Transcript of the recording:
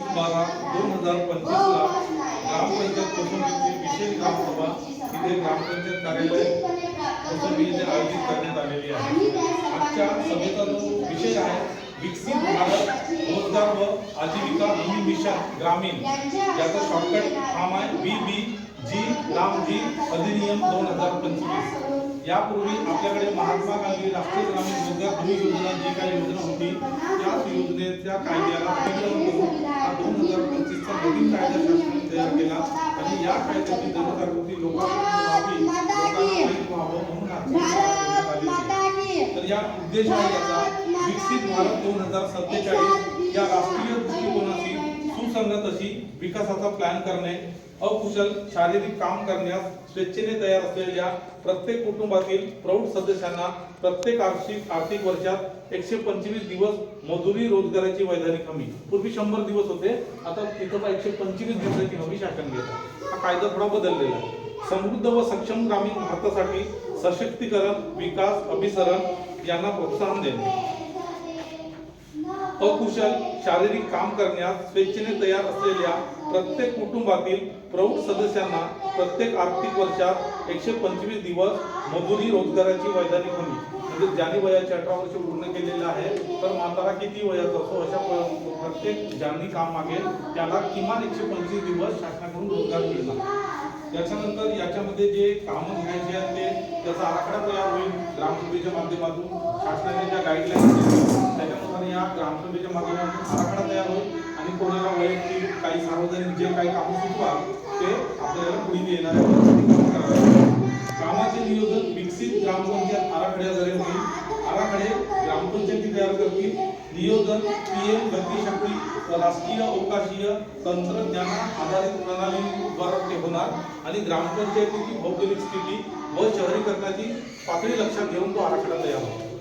21/12/2025 ला ग्रामपंचायत कोसंबीची विशेष ग्रामसभा तिथे ग्रामपंचायत कार्यालय कोसंबी येथे आयोजित करण्यात आलेली आहे। आजच्या सभेचा जो विषय आहे विकसित भारत रोजगार व आजीविका हमी मिशन ग्रामीण, याचा शॉर्टकट नाम आहे BBG रामजी अधिनियम 2025। यापूर्वी आपल्याकडे महात्मा गांधी राष्ट्रीय ग्रामीण रोजगार हमी योजना जी काही योजना होती त्याच योजनेच्या कायद्याला परिवर्तन करून हा 2025 चा नवीन कायदा शासनाने तयार केला आणि या कायद्याची जनजागृती लोकांपर्यंत माहिती व्हावं म्हणून तर या उद्देश आहे याचा विकसित भारत 2047 या राष्ट्रीय दृष्टिकोनाशी सुसंगत अशी विकासाचा प्लॅन करणे, अकुशल शारीरिक काम करण्यास स्वेच्छेने तयार असलेल्या प्रत्येक कुटुंबातील प्रौढ सदस्यांना प्रत्येक आर्थिक वर्षात 125 दिवस मजुरी रोजगाराची वैधानिक हमी। पूर्वी 100 दिवस होते, आता तिथं 125 दिवसाची हमी शासन घेतात। हा कायदा थोडा बदललेला आहे। समृद्ध व सक्षम ग्रामीण भारतासाठी सशक्तीकरण, विकास, अभिसरण यांना प्रोत्साहन देणे, अकुशल शारीरिक काम करण्यास स्वेच्छेने तयार असलेल्या प्रत्येक कुटुंबातील प्रौढ सदस्यांना प्रत्येक आर्थिक वर्षात 125 दिवस मजुरी रोजगाराची वैधानिक हमी। म्हणजे ज्यांनी वयाचे 18 वर्ष पूर्ण केलेले आहे तर म्हातारा किती वयाचा असो अशा प्रत्येक ज्यांनी काम मागेल त्याला किमान 125 दिवस शासनाकडून रोजगार मिळणार। त्याच्यानंतर याच्यामध्ये जे कामं घ्यायचे आहेत ते त्याचा आराखडा तयार होईल ग्रामसभेच्या माध्यमातून। शासनाने ज्या गाईडलाईन्स त्याच्यानुसार या ग्रामसभेच्या माध्यमातून आराखडा तयार होईल आणि कोणाला वैयक्तिक काही सार्वजनिक जे काही काम सुचवाल ते आपल्याला पुढे येणार आहे। कामाचे नियोजन विकसित ग्रामपंचायत आराखड्याद्वारे होईल। आराखडे ग्रामपंचायती तयार करतील। नियोजन PM गतिशक्ती राष्ट्रीय अवकाशीय तंत्रज्ञान आधारित प्रणालीद्वारे होणार आणि ग्रामपंचायतीची भौगोलिक स्थिती व शहरीकरणाची पातळी लक्षात घेऊन तो आराखडा तयार होईल।